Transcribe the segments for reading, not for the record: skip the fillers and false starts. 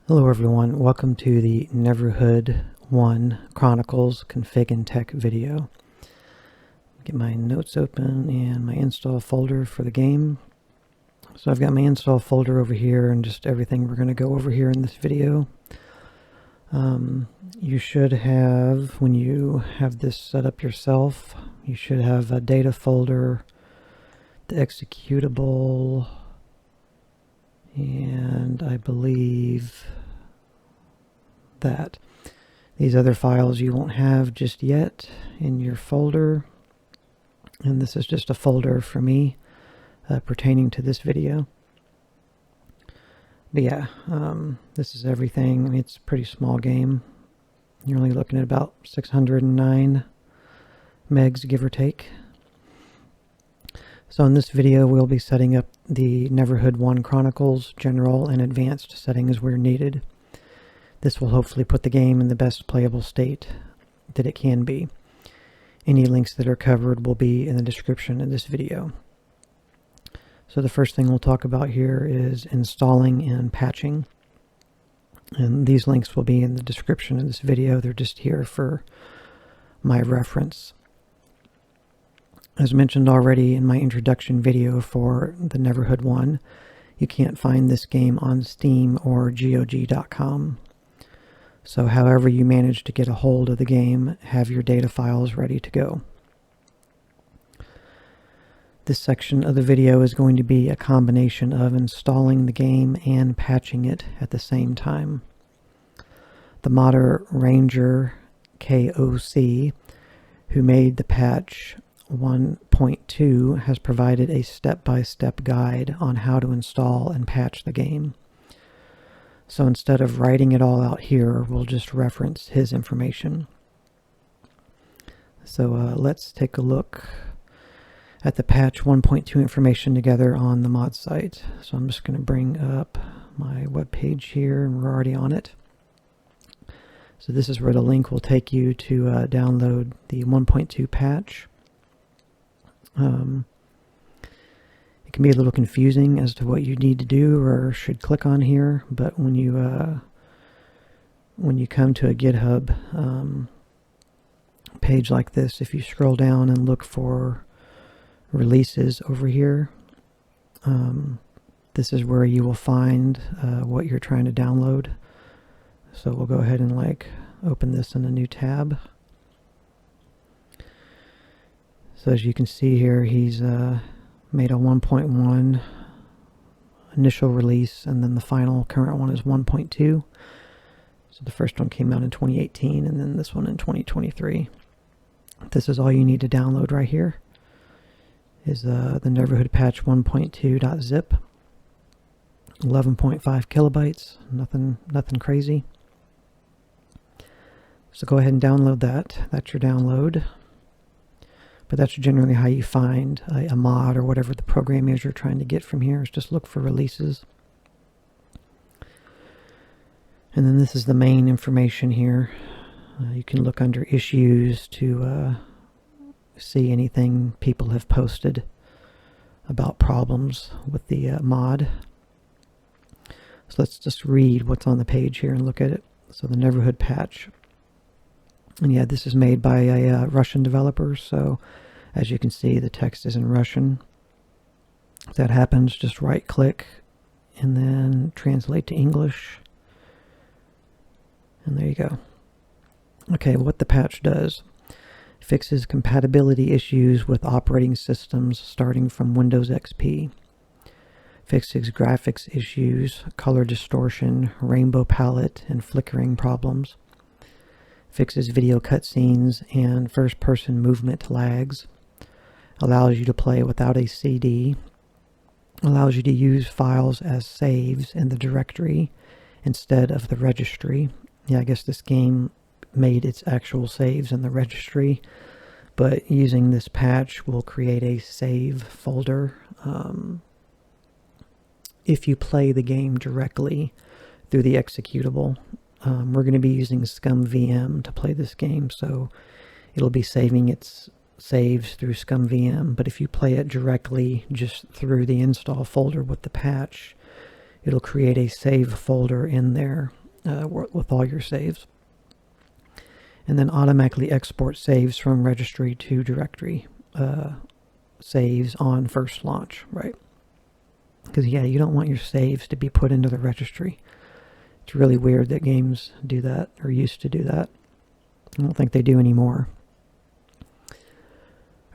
Hello everyone, welcome to the Neverhood 1 Chronicles config and tech video. Get my notes open and my install folder for the game. So I've got my install folder over here and just everything we're going to go over here in this video. You should have, when you have this set up yourself, you should have a data folder, the executable, and I believe that these other files you won't have just yet in your folder, and this is just a folder for me pertaining to this video. But yeah, this is everything. I mean, it's a pretty small game. You're only looking at about 609 megs, give or take. So in this video, we'll be setting up the Neverhood 1 Chronicles general and advanced settings where needed. This will hopefully put the game in the best playable state that it can be. Any links that are covered will be in the description of this video. So the first thing we'll talk about here is installing and patching. And these links will be in the description of this video. They're just here for my reference. As mentioned already in my introduction video for the Neverhood 1, you can't find this game on Steam or GOG.com. So however you manage to get a hold of the game, have your data files ready to go. This section of the video is going to be a combination of installing the game and patching it at the same time. The modder Ranger KOC, who made the patch 1.2, has provided a step-by-step guide on how to install and patch the game. So instead of writing it all out here, we'll just reference his information. So let's take a look at the patch 1.2 information together on the mod site. So I'm just going to bring up my web page here, and we're already on it. So this is where the link will take you to download the 1.2 patch. It can be a little confusing as to what you need to do or should click on here, but when you come to a GitHub page like this, if you scroll down and look for releases over here, this is where you will find what you're trying to download. So we'll go ahead and open this in a new tab. So as you can see here, he's made a 1.1 initial release, and then the final current one is 1.2. So the first one came out in 2018, and then this one in 2023. This is all you need to download right here, is the Neverhood patch 1.2.zip, 11.5 kilobytes, nothing crazy. So go ahead and download that. That's your download. But that's generally how you find a mod or whatever the program is you're trying to get from here, is just look for releases. And then this is the main information here. You can look under issues to see anything people have posted about problems with the mod. So let's just read what's on the page here and look at it. So the Neverhood patch. And yeah, this is made by a Russian developer, so as you can see, the text is in Russian. If that happens, just right-click and then translate to English. And there you go. Okay, what the patch does: fixes compatibility issues with operating systems starting from Windows XP. Fixes graphics issues, color distortion, rainbow palette, and flickering problems. Fixes video cutscenes and first-person movement lags. Allows you to play without a CD. Allows you to use files as saves in the directory instead of the registry. Yeah, I guess this game made its actual saves in the registry, but using this patch will create a save folder if you play the game directly through the executable. We're going to be using ScumVM to play this game, so it'll be saving its saves through ScumVM, but if you play it directly just through the install folder with the patch, it'll create a save folder in there with all your saves. And then automatically export saves from registry to directory saves on first launch, right? Because, yeah, you don't want your saves to be put into the registry. It's really weird that games do that, or used to do that. I don't think they do anymore.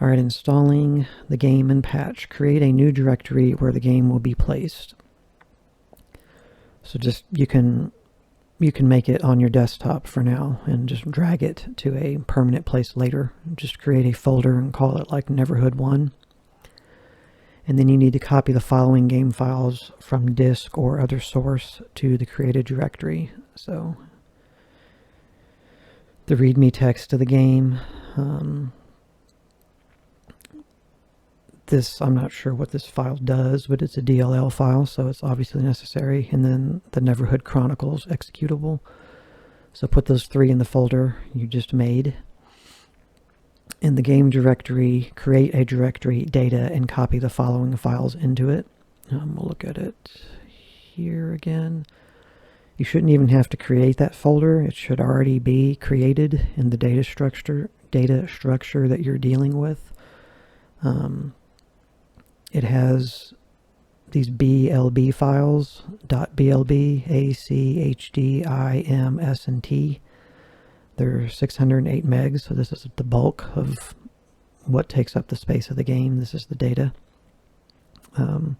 Alright, installing the game and patch. Create a new directory where the game will be placed. So just, you can make it on your desktop for now and just drag it to a permanent place later. Just create a folder and call it like Neverhood 1. And then you need to copy the following game files from disk or other source to the created directory. So the README text of the game. This, I'm not sure what this file does, but it's a DLL file, so it's obviously necessary. And then the Neverhood Chronicles executable. So put those 3 in the folder you just made. In the game directory, create a directory data and copy the following files into it. We'll look at it here again. You shouldn't even have to create that folder. It should already be created in the data structure that you're dealing with. It has these BLB files, .blb, AC, HD, IM, S, and T. They're 608 megs, so this is the bulk of what takes up the space of the game. This is the data. So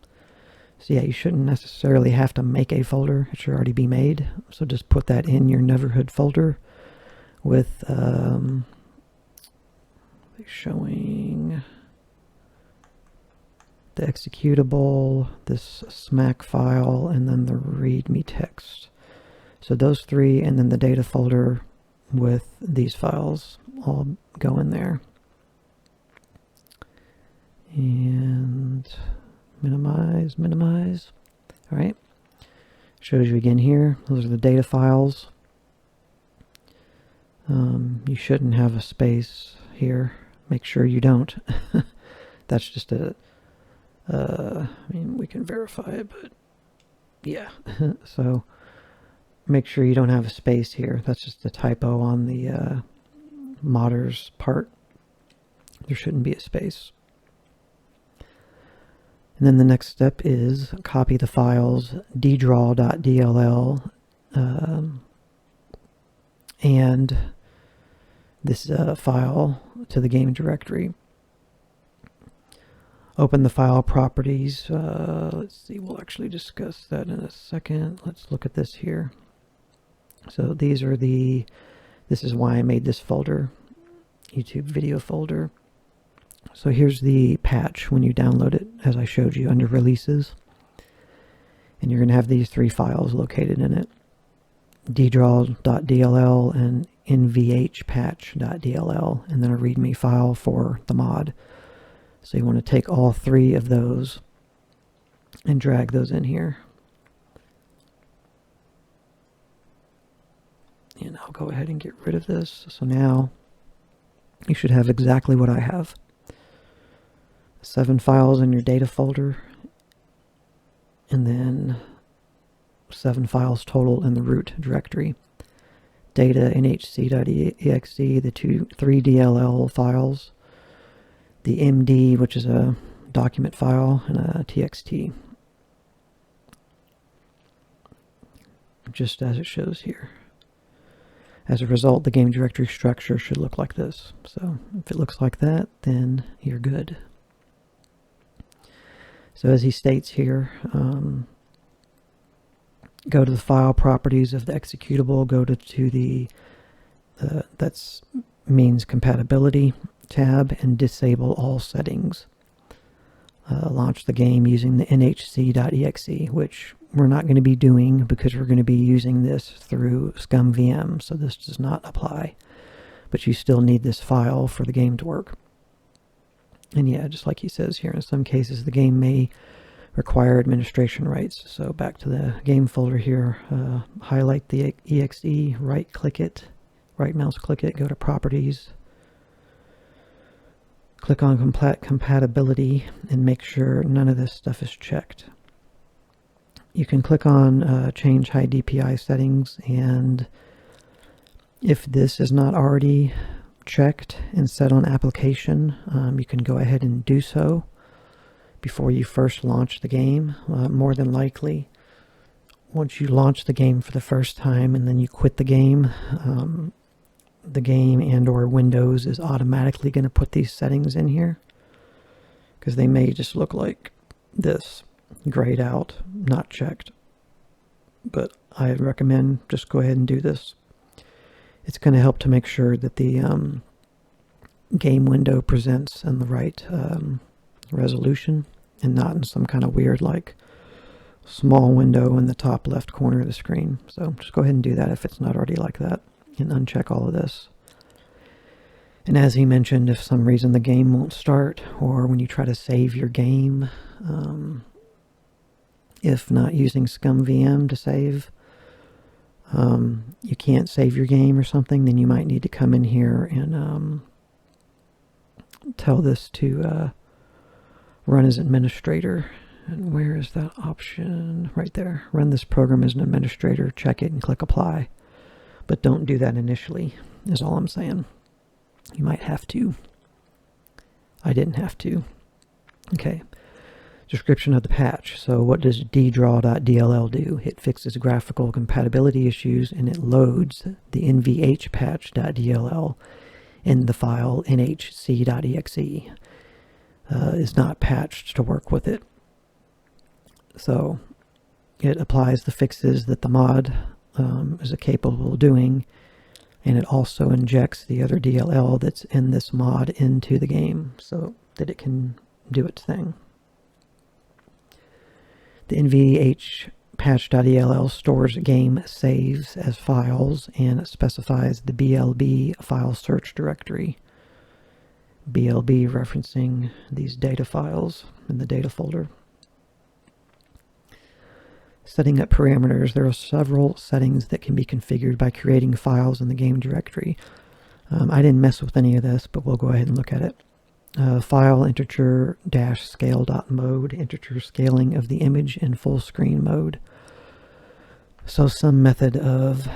yeah, you shouldn't necessarily have to make a folder. It should already be made. So just put that in your Neverhood folder with showing the executable, this SMAC file, and then the README text. So those 3, and then the data folder with these files all go in there. And minimize. All right. Shows you again here. Those are the data files. You shouldn't have a space here. Make sure you don't. That's just a I mean, we can verify it, but yeah. So make sure you don't have a space here. That's just a typo on the modder's part. There shouldn't be a space. And then the next step is copy the files ddraw.dll and this file to the game directory. Open the file properties. Let's see, we'll actually discuss that in a second. Let's look at this here. So these are this is why I made this folder, YouTube video folder. So here's the patch when you download it, as I showed you under releases. And you're going to have these 3 files located in it. ddraw.dll and nvhpatch.dll, and then a readme file for the mod. So you want to take all 3 of those and drag those in here. And I'll go ahead and get rid of this. So now you should have exactly what I have. 7 files in your data folder, and then 7 files total in the root directory. Data nhc.exe, the 3 DLL files, the MD, which is a document file, and a TXT. Just as it shows here. As a result, the game directory structure should look like this. So if it looks like that, then you're good. So as he states here, go to the file properties of the executable, go to the that's means compatibility tab, and disable all settings. Launch the game using the nhc.exe, which we're not going to be doing because we're going to be using this through ScumVM, so this does not apply. But you still need this file for the game to work. And yeah, just like he says here, in some cases the game may require administration rights. So back to the game folder here, highlight the exe, right click it, right mouse click it, go to properties, click on compatibility, and make sure none of this stuff is checked. you can click on change high DPI settings, and if this is not already checked and set on application, you can go ahead and do so before you first launch the game. More than likely, once you launch the game for the first time and then you quit the game and or Windows is automatically going to put these settings in here, because they may just look like this, grayed out, not checked. But I recommend just go ahead and do this. It's going to help to make sure that the game window presents in the right resolution and not in some kind of weird like small window in the top left corner of the screen. So just go ahead and do that if it's not already like that, and uncheck all of this. And as he mentioned, if for some reason the game won't start, or when you try to save your game, if not using ScumVM to save, you can't save your game or something, then you might need to come in here and tell this to run as administrator. And where is that option? Right there. Run this program as an administrator. Check it and click apply. But don't do that initially, is all I'm saying. You might have to. I didn't have to. Okay. Description of the patch. So what does ddraw.dll do? It fixes graphical compatibility issues, and it loads the nvhpatch.dll in the file nhc.exe. Is not patched to work with it. So it applies the fixes that the mod is capable of doing, and it also injects the other DLL that's in this mod into the game so that it can do its thing. The nvhpatch.dll stores game saves as files and specifies the BLB file search directory. BLB referencing these data files in the data folder. Setting up parameters. There are several settings that can be configured by creating files in the game directory. I didn't mess with any of this, but we'll go ahead and look at it. File integer-scale.mode, integer scaling of the image in full screen mode. So some method of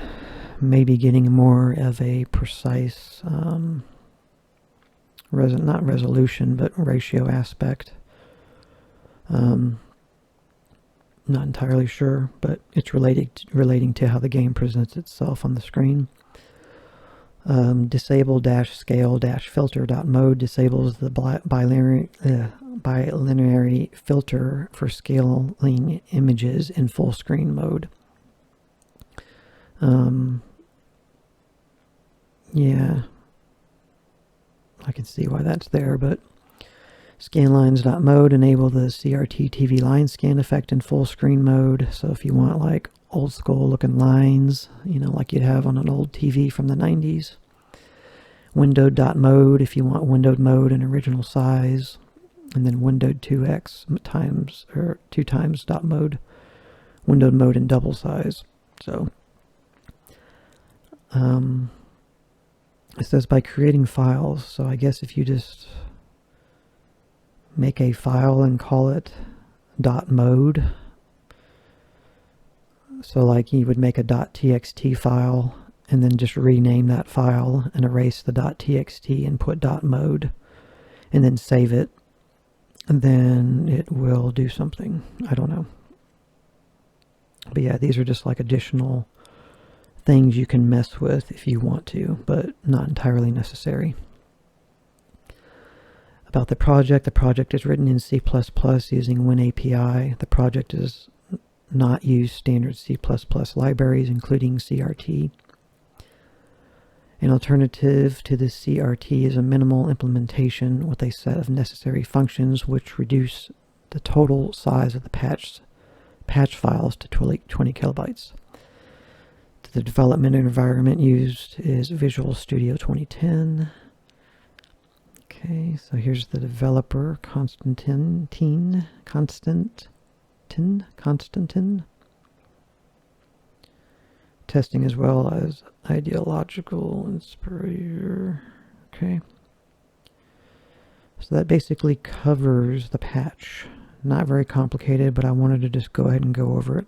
maybe getting more of a precise, not resolution, but ratio aspect. Not entirely sure, but it's relating to how the game presents itself on the screen. Disable-scale-filter.mode disables the bilinear filter for scaling images in full screen mode. Yeah, I can see why that's there, but scanlines.mode enable the CRT TV line scan effect in full screen mode. So if you want like old school looking lines, you know, like you'd have on an old TV from the 90s. Windowed.mode if you want windowed mode in original size. And then windowed 2x times, or 2 times dot mode. Windowed mode in double size. So it says by creating files. So I guess if you just make a file and call it .mode. So like you would make a .txt file and then just rename that file and erase the .txt and put .mode and then save it, and then it will do something. I don't know. But yeah, these are just like additional things you can mess with if you want to, but not entirely necessary. About the project is written in C++ using WinAPI. The project does not use standard C++ libraries, including CRT. An alternative to the CRT is a minimal implementation with a set of necessary functions which reduce the total size of the patch files to 20 kilobytes. The development environment used is Visual Studio 2010. Okay, so here's the developer, Constantin. Testing as well as ideological inspirator. Okay. So that basically covers the patch. not very complicated, but I wanted to just go ahead and go over it.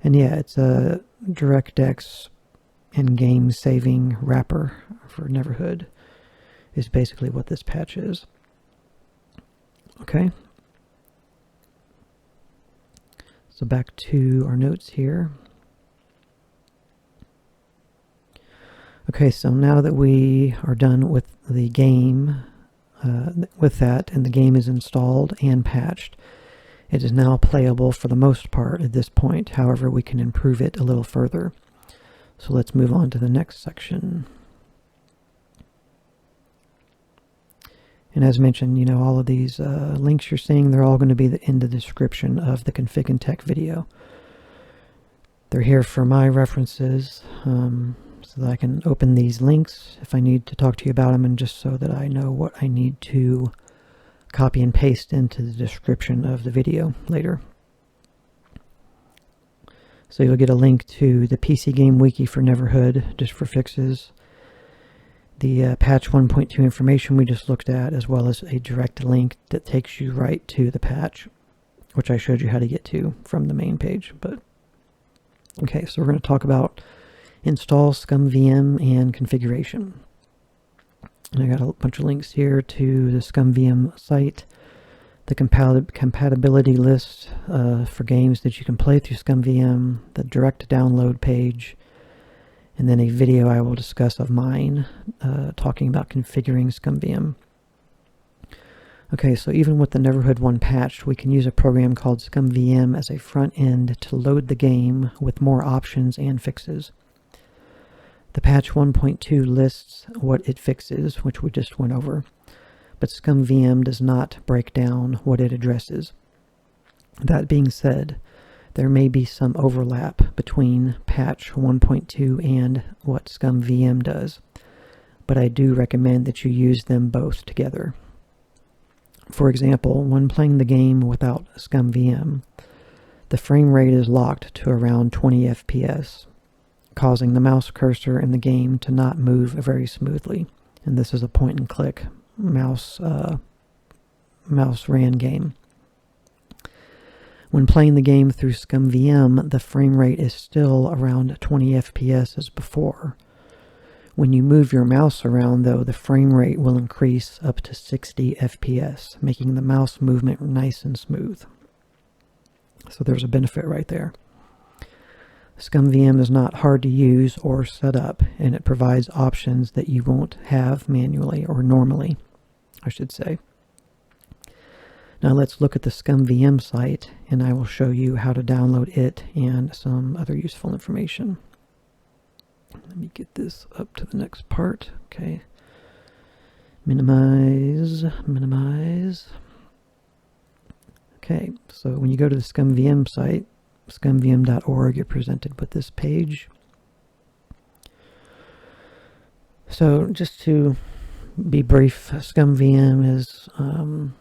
And yeah, it's a DirectX and game saving wrapper for Neverhood is basically what this patch is. Okay. So back to our notes here. Okay, so now that we are done with the game, with that, and the game is installed and patched, it is now playable for the most part at this point. However, we can improve it a little further. So let's move on to the next section. And as mentioned, you know, all of these links you're seeing, they're all going to be in the description of the Config and Tech video. They're here for my references, so that I can open these links if I need to talk to you about them, and just so that I know what I need to copy and paste into the description of the video later. So you'll get a link to the PCGamewiki for Neverhood, just for fixes, the patch 1.2 information we just looked at, as well as a direct link that takes you right to the patch, which I showed you how to get to from the main page. But okay, so we're going to talk about install ScumVM and configuration. And I got a bunch of links here to the ScumVM site, the compatibility list for games that you can play through ScumVM, the direct download page, and then a video I will discuss of mine talking about configuring ScumVM. Okay, so even with the Neverhood 1 patched, we can use a program called ScumVM as a front end to load the game with more options and fixes. The patch 1.2 lists what it fixes, which we just went over, but ScumVM does not break down what it addresses. That being said, there may be some overlap between patch 1.2 and what ScumVM does, but I do recommend that you use them both together. For example, when playing the game without ScumVM, the frame rate is locked to around 20 FPS, causing the mouse cursor in the game to not move very smoothly. And this is a point-and-click mouse ran game. When playing the game through ScumVM, the frame rate is still around 20 FPS as before. When you move your mouse around, though, the frame rate will increase up to 60 FPS, making the mouse movement nice and smooth. So there's a benefit right there. ScumVM is not hard to use or set up, and it provides options that you won't have manually, or normally, I should say. Now let's look at the ScumVM site, and I will show you how to download it and some other useful information. Let me get this up to the next part. Okay. Minimize. Okay, so when you go to the ScumVM site, scumvm.org, you're presented with this page. So just to be brief, ScumVM is an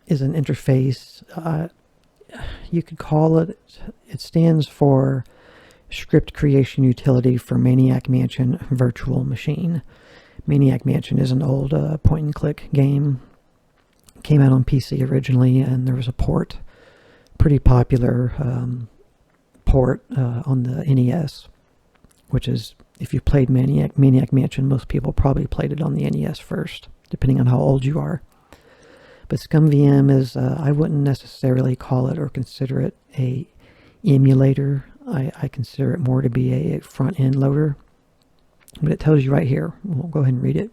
interface. You could call it, it stands for Script Creation Utility for Maniac Mansion Virtual Machine. Maniac Mansion is an old point-and-click game. It came out on PC originally, and there was a port, pretty popular port on the NES, which is, if you played Maniac Mansion, most people probably played it on the NES first, depending on how old you are. But ScumVM is, I wouldn't necessarily call it or consider it a emulator. I consider it more to be a front-end loader. But it tells you right here. We'll go ahead and read it.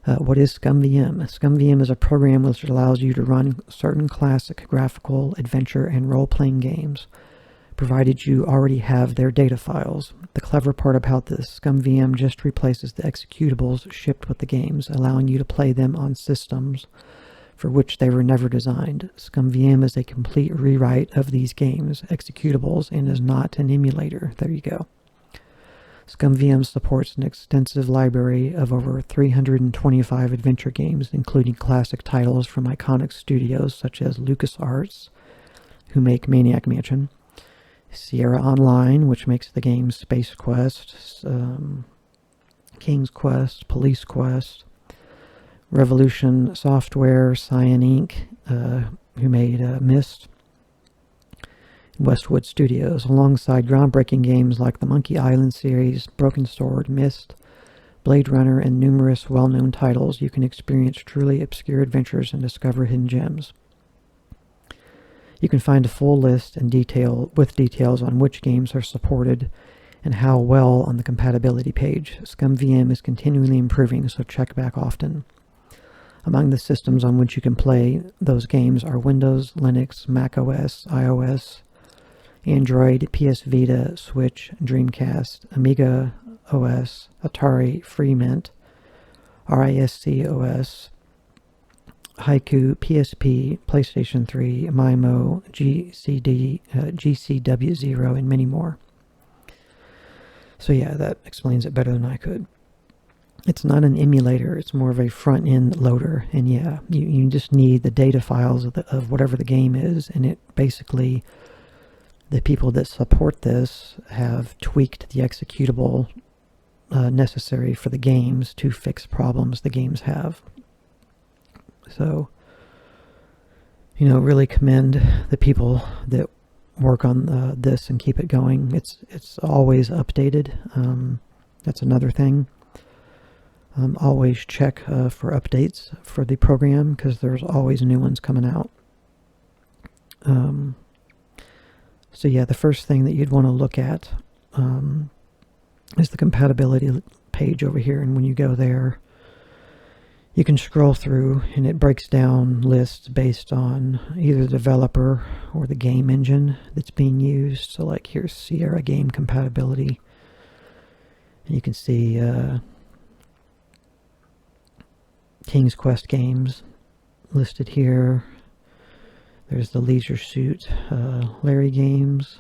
What is ScumVM? ScumVM is a program which allows you to run certain classic graphical, adventure, and role-playing games, provided you already have their data files. The clever part about this, ScumVM just replaces the executables shipped with the games, allowing you to play them on systems for which they were never designed. ScumVM is a complete rewrite of these games' executables and is not an emulator. There you go. ScumVM supports an extensive library of over 325 adventure games, including classic titles from iconic studios such as LucasArts, who make Maniac Mansion, Sierra Online, which makes the games Space Quest, King's Quest, Police Quest, Revolution Software, Cyan Inc., who made Myst, Westwood Studios, alongside groundbreaking games like the Monkey Island series, Broken Sword, Myst, Blade Runner, and numerous well-known titles. You can experience truly obscure adventures and discover hidden gems. You can find a full list and details on which games are supported and how well on the compatibility page. ScumVM is continually improving, so check back often. Among the systems on which you can play those games are Windows, Linux, Mac OS, iOS, Android, PS Vita, Switch, Dreamcast, Amiga OS, Atari, Freemint, RISC OS, Haiku, PSP, PlayStation 3, MIMO, GCW0, and many more. So yeah, that explains it better than I could. It's not an emulator, it's more of a front-end loader, and yeah, you just need the data files of whatever the game is, and it basically, the people that support this have tweaked the executable necessary for the games to fix problems the games have. So, really commend the people that work on this and keep it going. It's always updated. That's another thing. Always check for updates for the program, because there's always new ones coming out. So yeah, the first thing that you'd want to look at is the compatibility page over here, and when you go there, you can scroll through and it breaks down lists based on either the developer or the game engine that's being used. So like here's Sierra game compatibility, and you can see King's Quest games listed here. There's the Leisure Suit Larry games,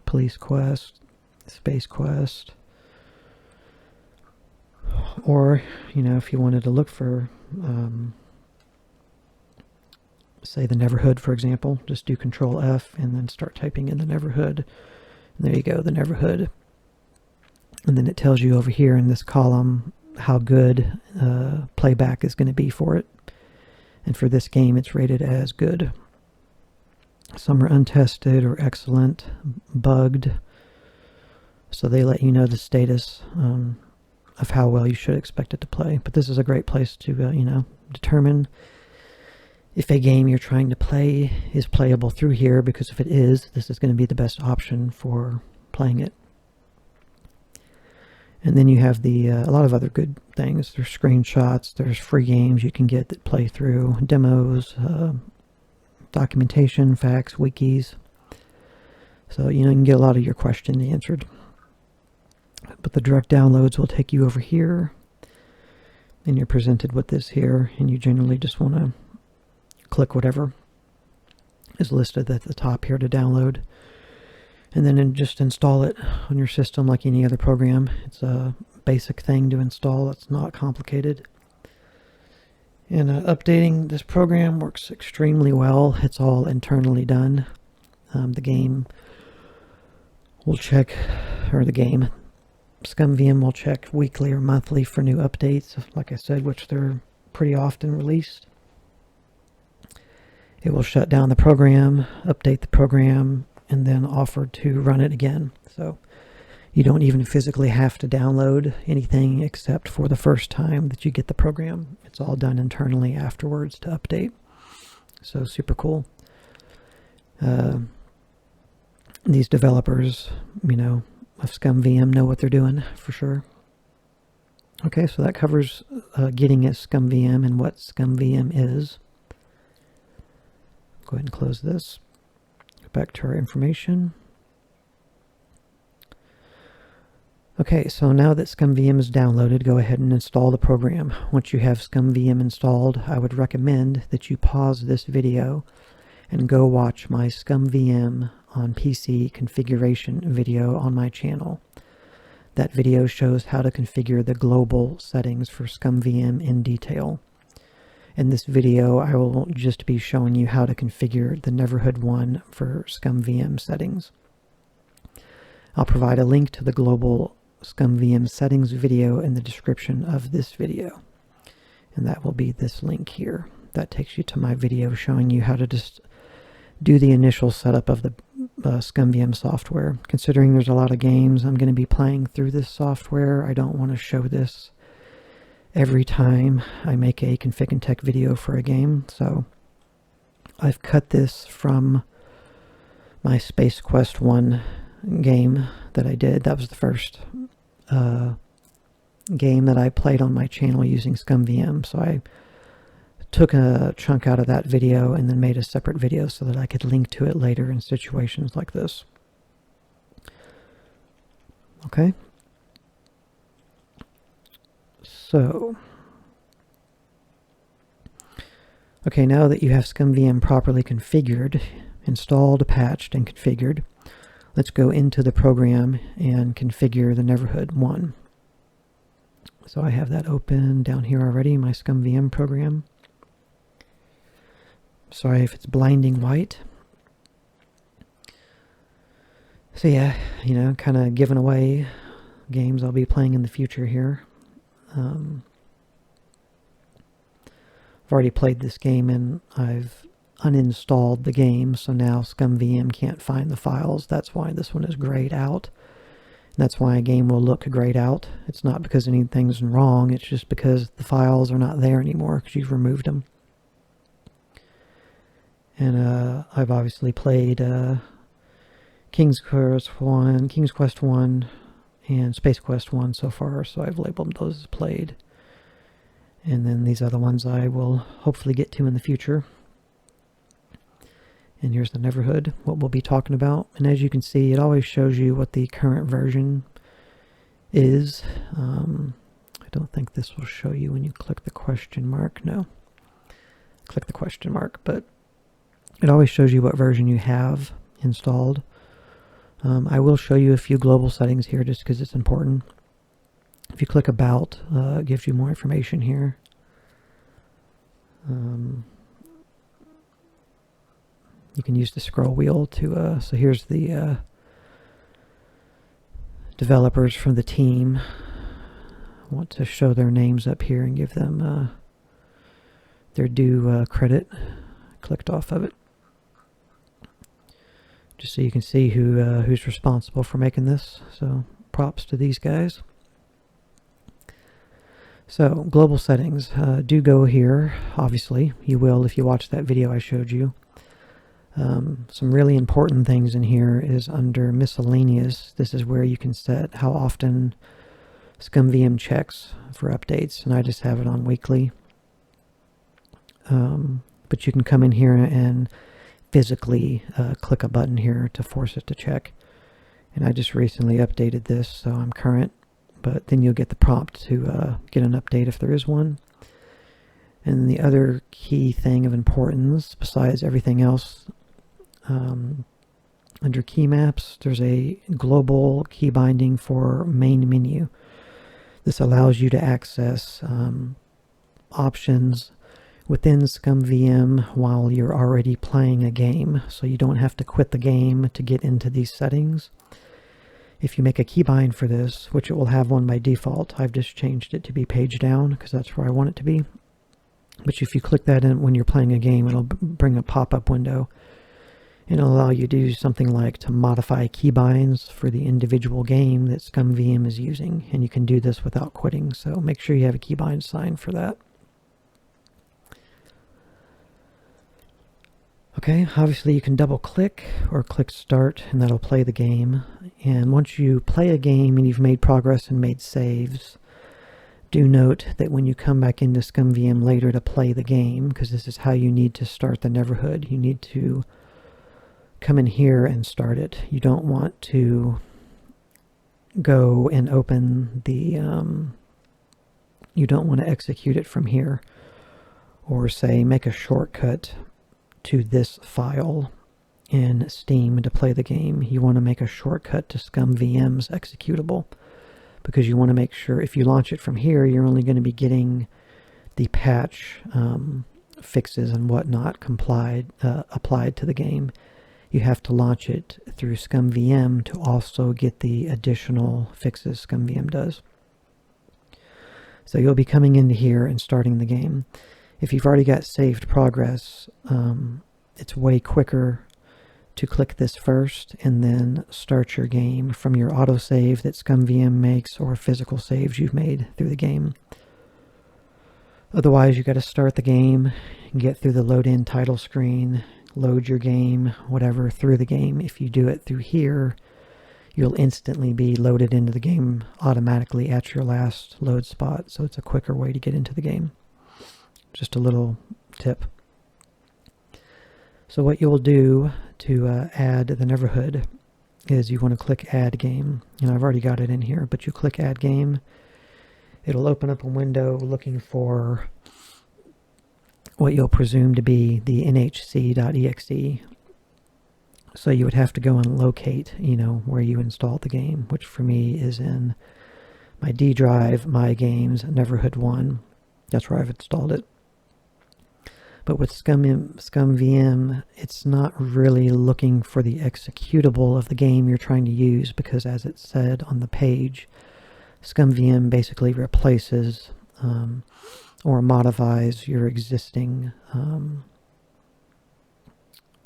Police Quest, Space Quest. Or, if you wanted to look for, say, the Neverhood, for example, just do Control F and then start typing in the Neverhood. And there you go, the Neverhood. And then it tells you over here in this column how good playback is going to be for it. And for this game, it's rated as good. Some are untested or excellent, bugged. So they let you know the status of how well you should expect it to play. But this is a great place to, determine if a game you're trying to play is playable through here, because if it is, this is going to be the best option for playing it. And then you have a lot of other good things. There's screenshots, there's free games you can get that play through, demos, documentation, facts, wikis. So, you can get a lot of your questions answered. But the direct downloads will take you over here, and you're presented with this here, and you generally just want to click whatever is listed at the top here to download, and then just install it on your system like any other program. It's a basic thing to install. It's not complicated. And updating this program works extremely well. It's all internally done. The game will check, or the game, ScumVM will check weekly or monthly for new updates, like I said, which they're pretty often released. It will shut down the program, update the program, and then offer to run it again. So you don't even physically have to download anything except for the first time that you get the program. It's all done internally afterwards to update. So super cool. These developers, of ScumVM know what they're doing for sure. Okay, so that covers getting at ScumVM and what ScumVM is. Go ahead and close this. Go back to our information. Okay, so now that ScumVM is downloaded, go ahead and install the program. Once you have ScumVM installed, I would recommend that you pause this video and go watch my ScumVM on PC configuration video on my channel. That video shows how to configure the global settings for ScumVM in detail. In this video, I will just be showing you how to configure the Neverhood 1 for ScumVM settings. I'll provide a link to the global ScumVM settings video in the description of this video. And that will be this link here. that takes you to my video showing you how to just do the initial setup of the ScumVM software. Considering there's a lot of games I'm going to be playing through this software, I don't want to show this every time I make a config and tech video for a game, so I've cut this from my Space Quest 1 game that I did. That was the first game that I played on my channel using ScumVM, so I took a chunk out of that video and then made a separate video so that I could link to it later in situations like this. Okay. So, okay, now that you have ScumVM properly configured, installed, patched, and configured, let's go into the program and configure the Neverhood 1. So I have that open down here already, my ScumVM program. Sorry if it's blinding white. So yeah, you know, kind of giving away games I'll be playing in the future here. I've already played this game and I've uninstalled the game, so now ScumVM can't find the files. That's why this one is grayed out. And that's why a game will look grayed out. It's not because anything's wrong, it's just because the files are not there anymore because you've removed them. And I've obviously played King's Quest 1 and Space Quest 1 so far, so I've labeled those as played. And then these other ones I will hopefully get to in the future. And here's the Neverhood, what we'll be talking about. And as you can see, it always shows you what the current version is. I don't think this will show you when you click the question mark. No. Click the question mark, but it always shows you what version you have installed. I will show you a few global settings here just because it's important. If you click About, it gives you more information here. You can use the scroll wheel to, so here's the developers from the team. I want to show their names up here and give them their due credit. Clicked off of it. Just so you can see who's responsible for making this. So props to these guys. So global settings, do go here. Obviously, you will if you watch that video I showed you. Some really important things in here is under miscellaneous. This is where you can set how often ScumVM checks for updates, and I just have it on weekly. But you can come in here and physically click a button here to force it to check. And I just recently updated this, so I'm current. But then you'll get the prompt to get an update if there is one. And the other key thing of importance, besides everything else, under key maps, there's a global key binding for main menu. This allows you to access options within ScumVM while you're already playing a game, so you don't have to quit the game to get into these settings. If you make a keybind for this, which it will have one by default, I've just changed it to be page down because that's where I want it to be. But if you click that in when you're playing a game, it'll bring a pop-up window and it'll allow you to do something like to modify keybinds for the individual game that ScumVM is using, and you can do this without quitting, so make sure you have a keybind signed for that. Okay, obviously you can double click or click start and that'll play the game. And once you play a game and you've made progress and made saves, do note that when you come back into ScumVM later to play the game, because this is how you need to start the Neverhood, you need to come in here and start it. You don't want to go and open the, you don't want to execute it from here or say make a shortcut to this file in Steam to play the game. You want to make a shortcut to ScumVM's executable because you want to make sure if you launch it from here, you're only going to be getting the patch fixes and whatnot applied to the game. You have to launch it through ScumVM to also get the additional fixes ScumVM does. So you'll be coming into here and starting the game. If you've already got saved progress, it's way quicker to click this first and then start your game from your autosave that ScumVM makes or physical saves you've made through the game. Otherwise, you got to start the game and get through the load in title screen, load your game, whatever, through the game. If you do it through here, you'll instantly be loaded into the game automatically at your last load spot, so it's a quicker way to get into the game. Just a little tip. So what you'll do to add the Neverhood is you want to click Add Game. And I've already got it in here, but you click Add Game. It'll open up a window looking for what you'll presume to be the nhc.exe. So you would have to go and locate, where you installed the game, which for me is in my D drive, My Games, Neverhood 1. That's where I've installed it. But with ScumVM, it's not really looking for the executable of the game you're trying to use, because as it said on the page, ScumVM basically replaces or modifies your existing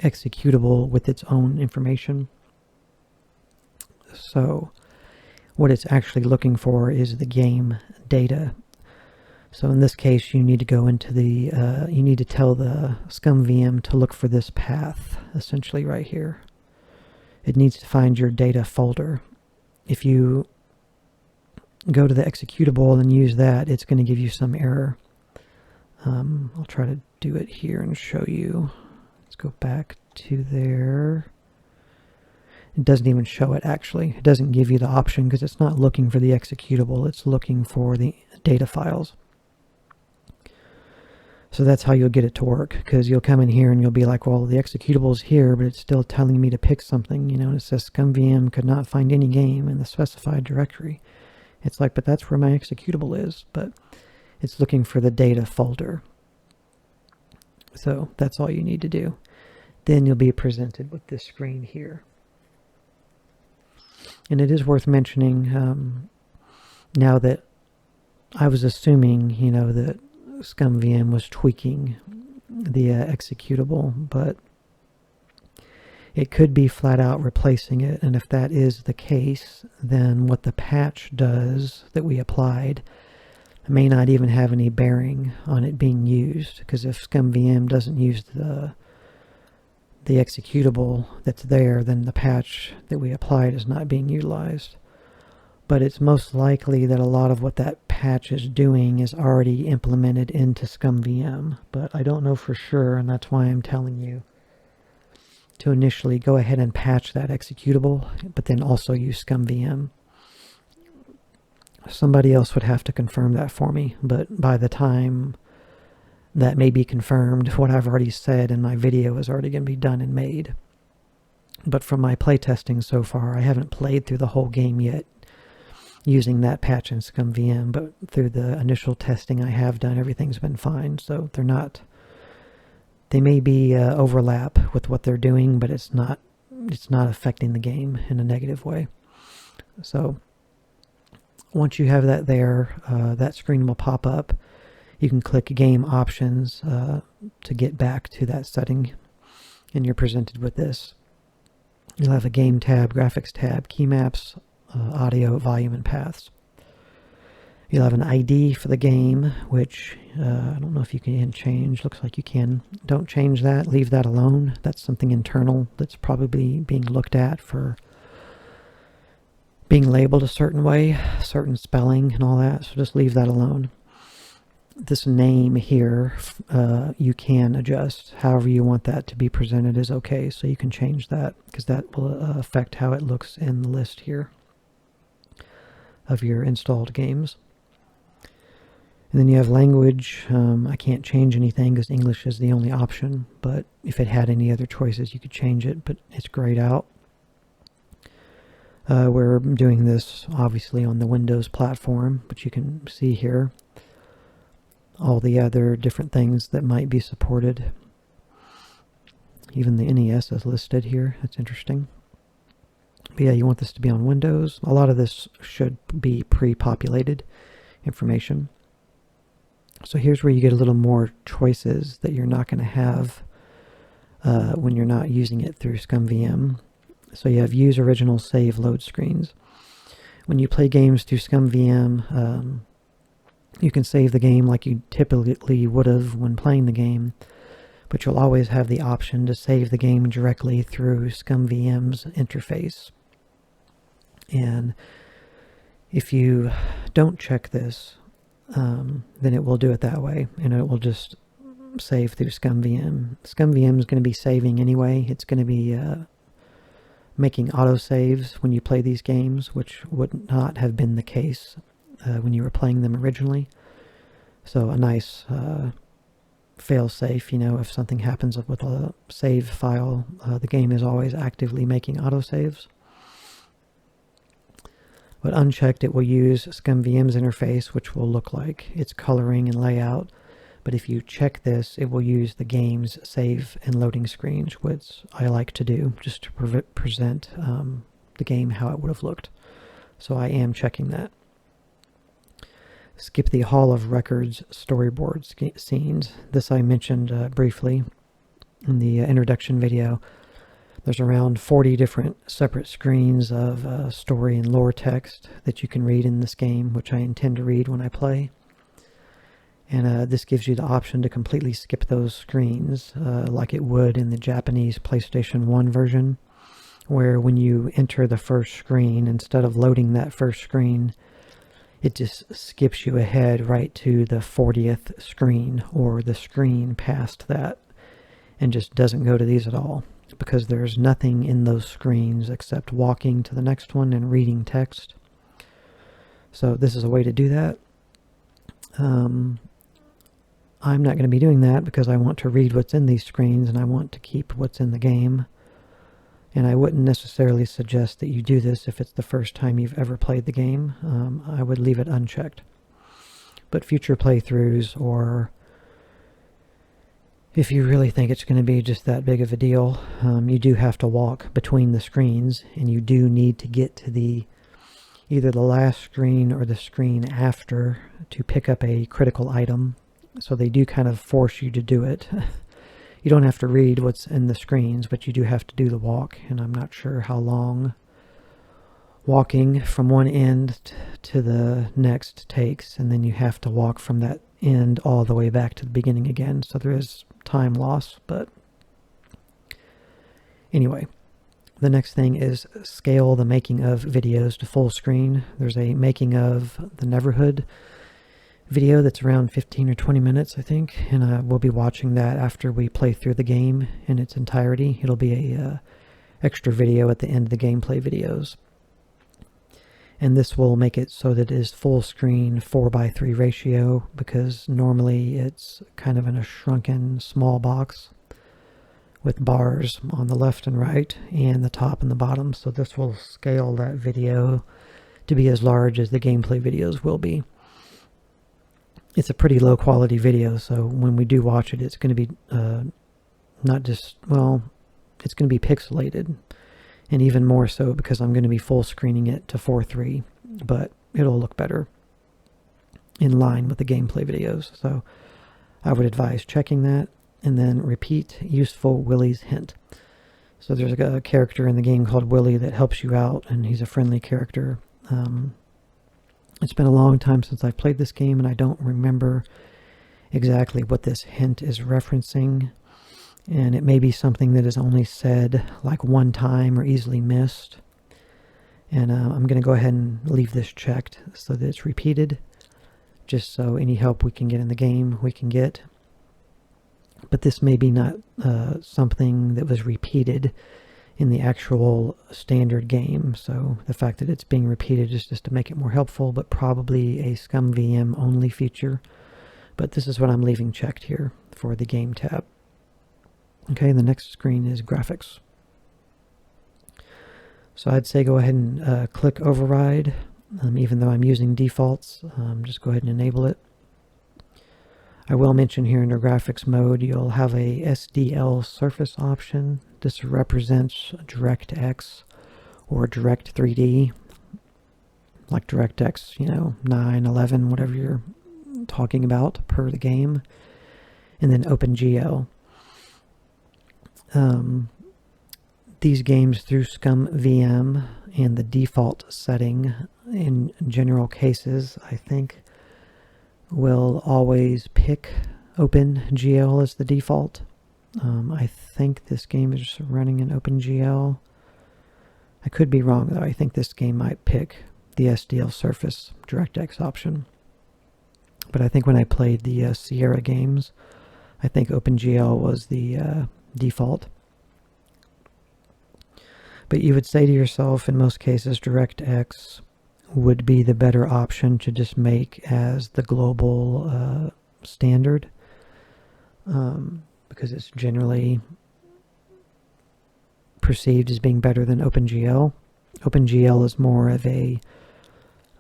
executable with its own information. So what it's actually looking for is the game data. So in this case, you need to go into the, you need to tell the ScumVM to look for this path, essentially right here. It needs to find your data folder. If you go to the executable and use that, it's going to give you some error. I'll try to do it here and show you. Let's go back to there. It doesn't even show it, actually. It doesn't give you the option because it's not looking for the executable. It's looking for the data files. So that's how you'll get it to work, because you'll come in here and you'll be like, well, the executable is here, but it's still telling me to pick something, and it says ScumVM could not find any game in the specified directory. It's like, but that's where my executable is, but it's looking for the data folder. So that's all you need to do. Then you'll be presented with this screen here. And it is worth mentioning, now that I was assuming, that ScumVM was tweaking the executable, but it could be flat out replacing it. And if that is the case, then what the patch does that we applied may not even have any bearing on it being used, because if ScumVM doesn't use the executable that's there, then the patch that we applied is not being utilized. But it's most likely that a lot of what that patch is doing is already implemented into ScumVM, but I don't know for sure, and that's why I'm telling you to initially go ahead and patch that executable, but then also use ScumVM. Somebody else would have to confirm that for me, but by the time that may be confirmed, what I've already said in my video is already going to be done and made. But from my playtesting so far, I haven't played through the whole game yet using that patch in ScumVM, but through the initial testing I have done, everything's been fine. So they may be overlap with what they're doing, but it's not affecting the game in a negative way. So once you have that there, that screen will pop up. You can click Game Options to get back to that setting, and you're presented with this. You'll have a Game tab, Graphics tab, Key Maps, Audio, Volume, and Paths. You'll have an ID for the game, which I don't know if you can change. Looks like you can. Don't change that. Leave that alone. That's something internal that's probably being looked at for being labeled a certain way, certain spelling and all that. So just leave that alone. This name here, you can adjust. However you want that to be presented is okay. So you can change that, because that will affect how it looks in the list here of your installed games. And then you have language. I can't change anything because English is the only option, but if it had any other choices you could change it, but it's grayed out. We're doing this obviously on the Windows platform, but you can see here all the other different things that might be supported. Even the NES is listed here. That's interesting. But yeah, you want this to be on Windows. A lot of this should be pre-populated information. So here's where you get a little more choices that you're not going to have when you're not using it through ScumVM. So you have use original save load screens. When you play games through ScumVM, you can save the game like you typically would have when playing the game, but you'll always have the option to save the game directly through ScumVM's interface. And if you don't check this, then it will do it that way, and it will just save through ScumVM. ScumVM is going to be saving anyway. It's going to be making autosaves when you play these games, which would not have been the case when you were playing them originally. So a nice fail-safe, if something happens with a save file, the game is always actively making autosaves. But unchecked, it will use ScumVM's interface, which will look like its coloring and layout. But if you check this, it will use the game's save and loading screens, which I like to do, just to present the game how it would have looked. So I am checking that. Skip the Hall of Records storyboard scenes. This I mentioned briefly in the introduction video. There's around 40 different separate screens of story and lore text that you can read in this game, which I intend to read when I play. And this gives you the option to completely skip those screens like it would in the Japanese PlayStation 1 version, where when you enter the first screen, instead of loading that first screen, it just skips you ahead right to the 40th screen or the screen past that and just doesn't go to these at all, because there's nothing in those screens except walking to the next one and reading text. So this is a way to do that. I'm not going to be doing that because I want to read what's in these screens and I want to keep what's in the game. And I wouldn't necessarily suggest that you do this if it's the first time you've ever played the game. I would leave it unchecked. But future playthroughs, or if you really think it's going to be just that big of a deal, you do have to walk between the screens, and you do need to get to either the last screen or the screen after to pick up a critical item. So they do kind of force you to do it. You don't have to read what's in the screens, but you do have to do the walk, and I'm not sure how long walking from one end to the next takes, and then you have to walk from that end all the way back to the beginning again, so there is time loss. But anyway, the next thing is scale the making of videos to full screen. There's a making of the Neverhood video that's around 15 or 20 minutes, I think, and we'll be watching that after we play through the game in its entirety. It'll be a extra video at the end of the gameplay videos, and this will make it so that it is full screen 4:3 ratio, because normally it's kind of in a shrunken small box with bars on the left and right and the top and the bottom. So this will scale that video to be as large as the gameplay videos will be. It's a pretty low quality video, so when we do watch it, it's going to be not just, well, it's going to be pixelated, and even more so because I'm going to be full screening it to 4:3, but it'll look better in line with the gameplay videos. So I would advise checking that, and then repeat useful Willie's hint. So there's a character in the game called Willie that helps you out, and he's a friendly character. It's been a long time since I played this game, and I don't remember exactly what this hint is referencing. And it may be something that is only said like one time or easily missed. And I'm going to go ahead and leave this checked so that it's repeated, just so any help we can get in the game we can get. But this may be not something that was repeated in the actual standard game, so the fact that it's being repeated is just to make it more helpful, but probably a ScumVM only feature. But this is what I'm leaving checked here for the game tab. Okay, the next screen is graphics. So I'd say go ahead and click override, even though I'm using defaults. Just go ahead and enable it. I will mention here in the graphics mode, you'll have a SDL surface option. This represents DirectX or Direct 3D, like DirectX, 9, 11, whatever your talking about per the game, and then OpenGL. These games through ScumVM and the default setting in general cases, I think, will always pick OpenGL as the default. I think this game is running in OpenGL. I could be wrong though. I think this game might pick the SDL Surface DirectX option. But I think when I played the Sierra games, I think OpenGL was the default. But you would say to yourself, in most cases, DirectX would be the better option to just make as the global standard, because it's generally perceived as being better than OpenGL. OpenGL is more of a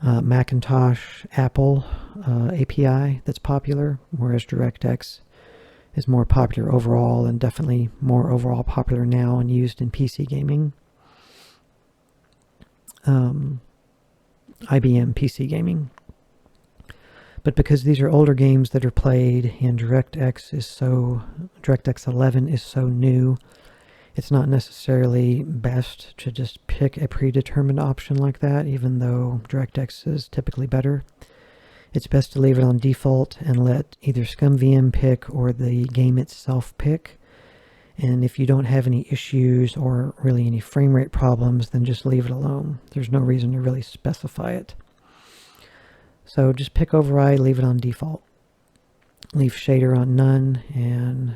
Macintosh, Apple API that's popular, whereas DirectX is more popular overall, and definitely more overall popular now and used in PC gaming. IBM PC gaming. But because these are older games that are played and DirectX 11 is so new, it's not necessarily best to just pick a predetermined option like that, even though DirectX is typically better. It's best to leave it on default and let either ScumVM pick or the game itself pick. And if you don't have any issues or really any frame rate problems, then just leave it alone. There's no reason to really specify it. So just pick override, leave it on default. Leave shader on none, and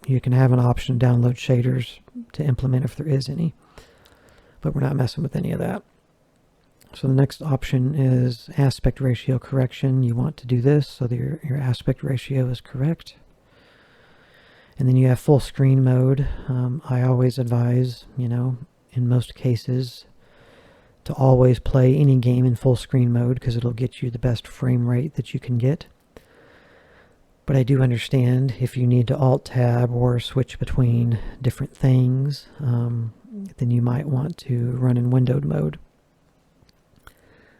you can have an option to download shaders to implement if there is any. But we're not messing with any of that. So the next option is aspect ratio correction. You want to do this so that your aspect ratio is correct. And then you have full screen mode. I always advise, in most cases, to always play any game in full screen mode because it'll get you the best frame rate that you can get. But I do understand if you need to Alt-Tab or switch between different things, then you might want to run in windowed mode,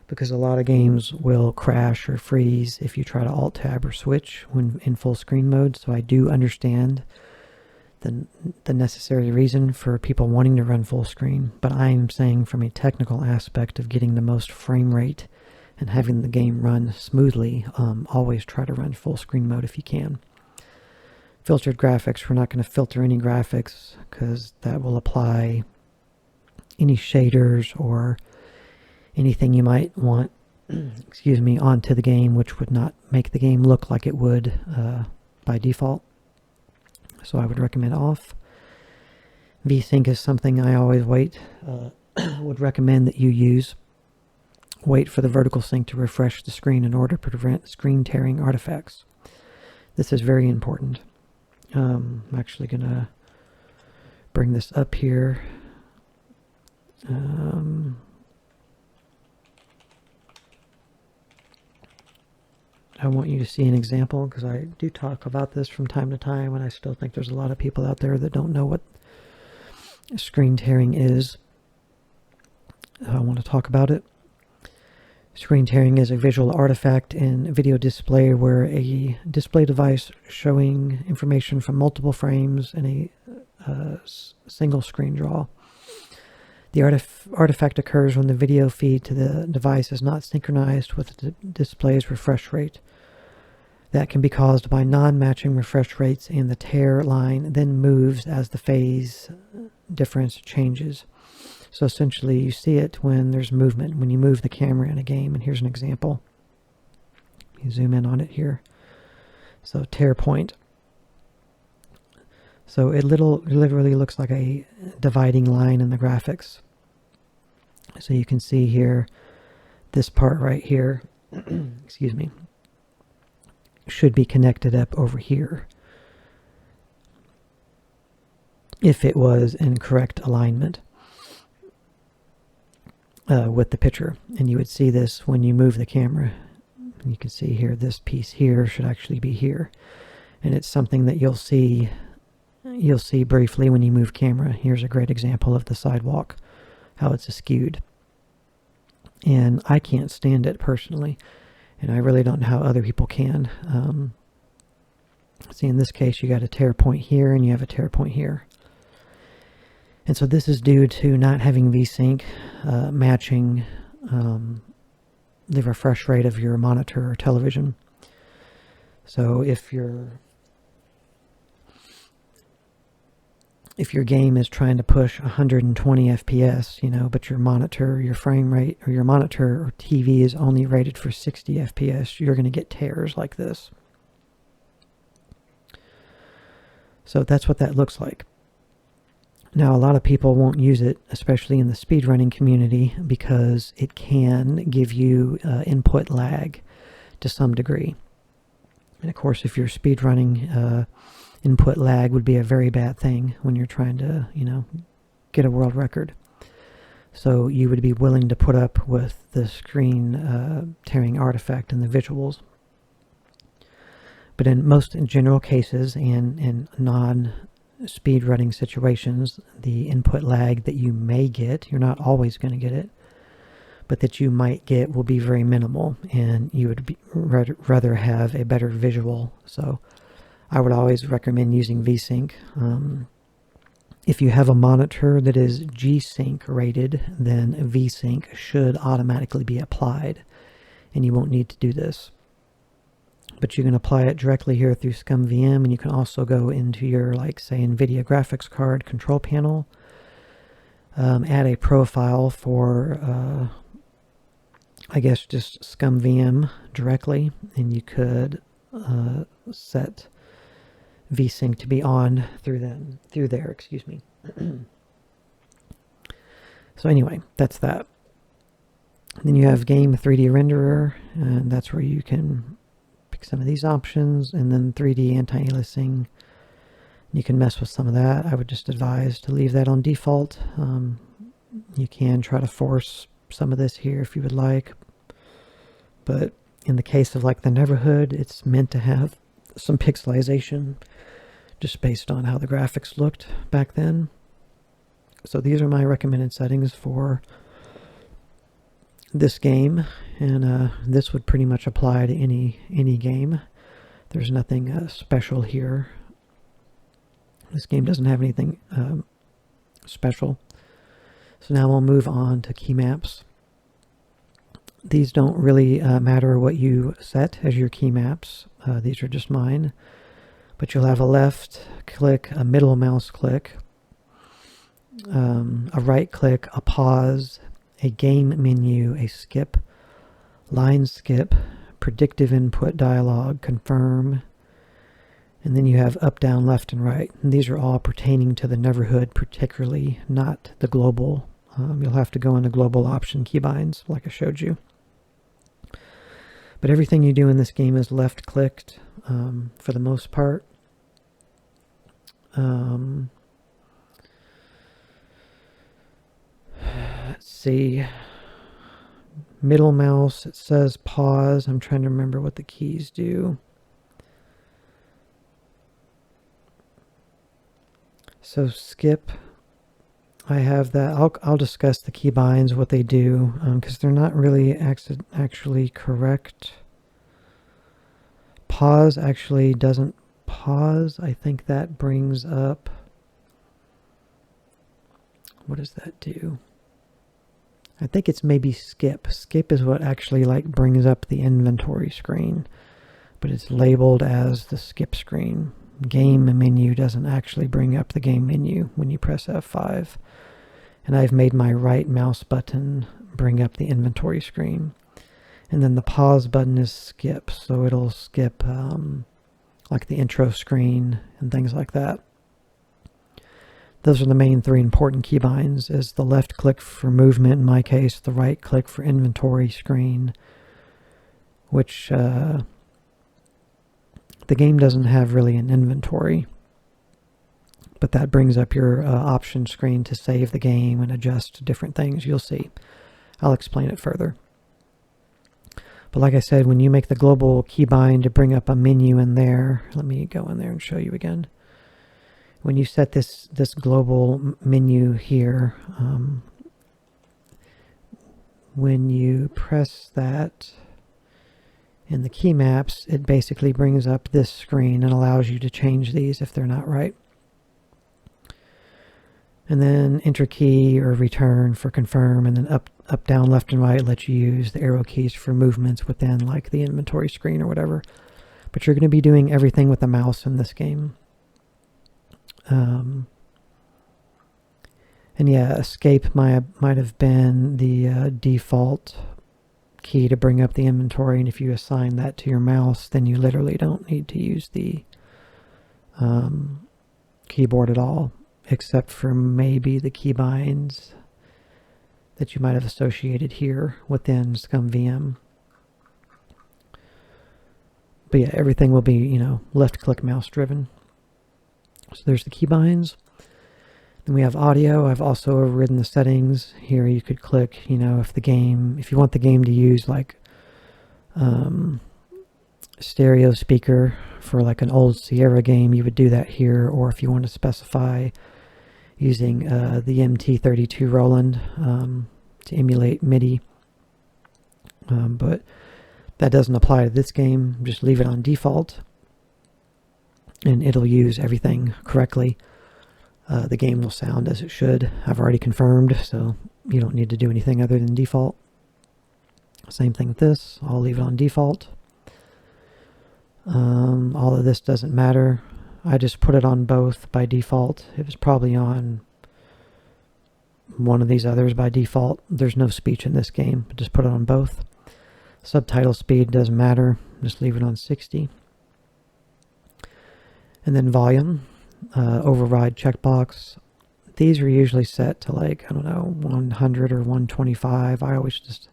because a lot of games will crash or freeze if you try to Alt-Tab or switch when in full screen mode. So I do understand the necessary reason for people wanting to run full screen, but I'm saying from a technical aspect of getting the most frame rate and having the game run smoothly, always try to run full screen mode if you can. Filtered graphics, we're not going to filter any graphics because that will apply any shaders or anything you might want, onto the game, which would not make the game look like it would by default. So I would recommend off. VSync is something I always would recommend that you use. Wait for the vertical sync to refresh the screen in order to prevent screen tearing artifacts. This is very important. I'm actually going to bring this up here. I want you to see an example because I do talk about this from time to time, and I still think there's a lot of people out there that don't know what screen tearing is. I want to talk about it. Screen tearing is a visual artifact in video display where a display device showing information from multiple frames in a single screen draw. The artifact occurs when the video feed to the device is not synchronized with the display's refresh rate. That can be caused by non-matching refresh rates, and the tear line then moves as the phase difference changes. So essentially you see it when there's movement, when you move the camera in a game. And here's an example. You zoom in on it here. So tear point. So it literally looks like a dividing line in the graphics. So you can see here, this part right here, should be connected up over here if it was in correct alignment with the picture. And you would see this when you move the camera. And you can see here, this piece here should actually be here. And it's something that you'll see briefly when you move camera. Here's a great example of the sidewalk, how it's skewed. And I can't stand it personally, and I really don't know how other people can. See, in this case, you got a tear point here, and you have a tear point here. And so this is due to not having VSync matching the refresh rate of your monitor or television. So if your game is trying to push 120 FPS, you know, but your monitor, your frame rate, or your monitor or TV is only rated for 60 FPS, you're going to get tears like this. So that's what that looks like. Now, a lot of people won't use it, especially in the speedrunning community, because it can give you input lag to some degree. And of course, if you're speedrunning, input lag would be a very bad thing when you're trying to, you know, get a world record. So you would be willing to put up with the screen tearing artifact and the visuals. But in most general cases and in non-speedrunning situations, the input lag that you may get, you're not always going to get it, but that you might get will be very minimal, and you would rather have a better visual. So I would always recommend using VSync. If you have a monitor that is G-Sync rated, then VSync should automatically be applied, and you won't need to do this. But you can apply it directly here through ScumVM, and you can also go into your, like, say, NVIDIA graphics card control panel, add a profile for, I guess, just ScumVM directly, and you could set VSync to be on through there, excuse me. So anyway, that's that. Then you have Game 3D Renderer, and that's where you can pick some of these options, and then 3D anti-aliasing. You can mess with some of that. I would just advise to leave that on default. You can try to force some of this here if you would like, but in the case of like the Neverhood, it's meant to have some pixelization just based on how the graphics looked back then. So these are my recommended settings for this game, and this would pretty much apply to any game. There's nothing special here. This game doesn't have anything special. So now we'll move on to key maps. These don't really matter what you set as your key maps. These are just mine. But you'll have a left click, a middle mouse click, a right click, a pause, a game menu, a skip, line skip, predictive input dialog, confirm, and then you have up, down, left, and right. And these are all pertaining to the Neverhood particularly, not the global. You'll have to go into global option keybinds like I showed you. But everything you do in this game is left clicked for the most part. Let's see. Middle mouse, it says pause. I'm trying to remember what the keys do. So skip, I have that. I'll discuss the keybinds, what they do, because they're not really actually correct. Pause actually doesn't pause. I think that brings up, what does that do? I think it's maybe skip. Skip is what actually like brings up the inventory screen, but it's labeled as the skip screen. Game menu doesn't actually bring up the game menu when you press F5. And I've made my right mouse button bring up the inventory screen. And then the pause button is skip, so it'll skip like the intro screen and things like that. Those are the main three important keybinds, is the left click for movement in my case, the right click for inventory screen, which the game doesn't have really an inventory, but that brings up your option screen to save the game and adjust different things. You'll see. I'll explain it further. But like I said, when you make the global keybind to bring up a menu in there, let me go in there and show you again. When you set this global menu here, when you press that in the key maps, it basically brings up this screen and allows you to change these if they're not right. And then enter key or return for confirm, and then up, down, left, and right lets you use the arrow keys for movements within like the inventory screen or whatever. But you're going to be doing everything with the mouse in this game. And yeah, escape might have been the default key to bring up the inventory, and if you assign that to your mouse, then you literally don't need to use the keyboard at all, except for maybe the keybinds that you might have associated here within ScumVM. But yeah, everything will be, you know, left-click mouse driven. So there's the keybinds. Then we have audio. I've also overridden the settings. Here you could click, you know, if you want the game to use like stereo speaker for like an old Sierra game, you would do that here. Or if you want to specify using the MT32 Roland to emulate MIDI. But that doesn't apply to this game. Just leave it on default and it'll use everything correctly. The game will sound as it should. I've already confirmed, so you don't need to do anything other than default. Same thing with this. I'll leave it on default. All of this doesn't matter. I just put it on both by default. It was probably on one of these others by default. There's no speech in this game, but just put it on both. Subtitle speed doesn't matter. Just leave it on 60. And then volume. Override checkbox. These are usually set to like, I don't know, 100 or 125. I always just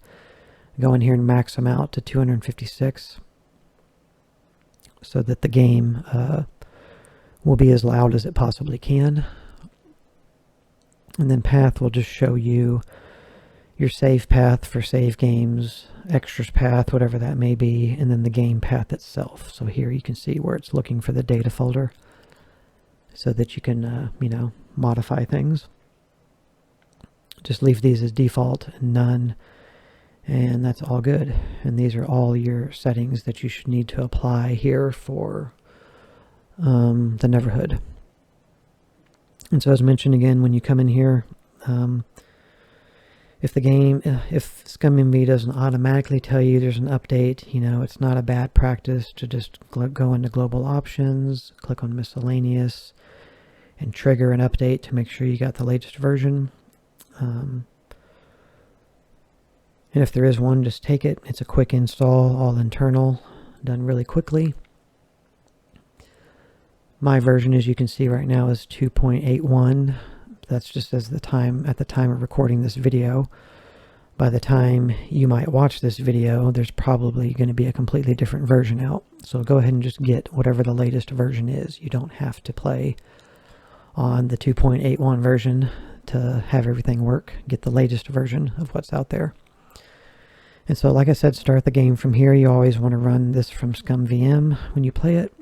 go in here and max them out to 256 so that the game will be as loud as it possibly can. And then path will just show you your save path for save games, extras path, whatever that may be, and then the game path itself. So here you can see where it's looking for the data folder, so that you can, you know, modify things. Just leave these as default and none, and that's all good. And these are all your settings that you should need to apply here for the Neverhood. And so as mentioned again, when you come in here, if ScumMV doesn't automatically tell you there's an update, you know, it's not a bad practice to just go into global options, click on miscellaneous, and trigger an update to make sure you got the latest version. And if there is one, just take it. It's a quick install, all internal, done really quickly. My version, as you can see right now, is 2.81. That's just as at the time of recording this video. By the time you might watch this video, there's probably going to be a completely different version out. So go ahead and just get whatever the latest version is. You don't have to play on the 2.81 version to have everything work. Get the latest version of what's out there. And so, like I said, start the game from here. You always want to run this from ScumVM when you play it.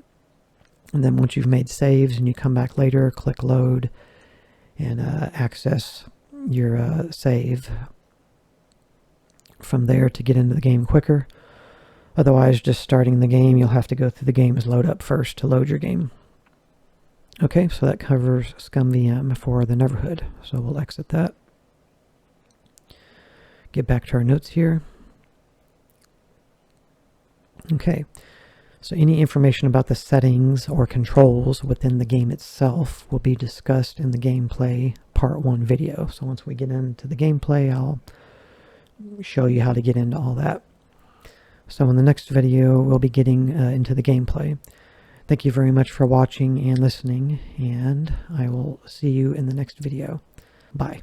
And then once you've made saves and you come back later, click load and access your save from there to get into the game quicker. Otherwise, just starting the game, you'll have to go through the game's load up first to load your game. Okay, so that covers ScumVM for the Neverhood. So we'll exit that. Get back to our notes here. Okay, so any information about the settings or controls within the game itself will be discussed in the gameplay part 1 video. So once we get into the gameplay, I'll show you how to get into all that. So in the next video, we'll be getting into the gameplay. Thank you very much for watching and listening, and I will see you in the next video. Bye.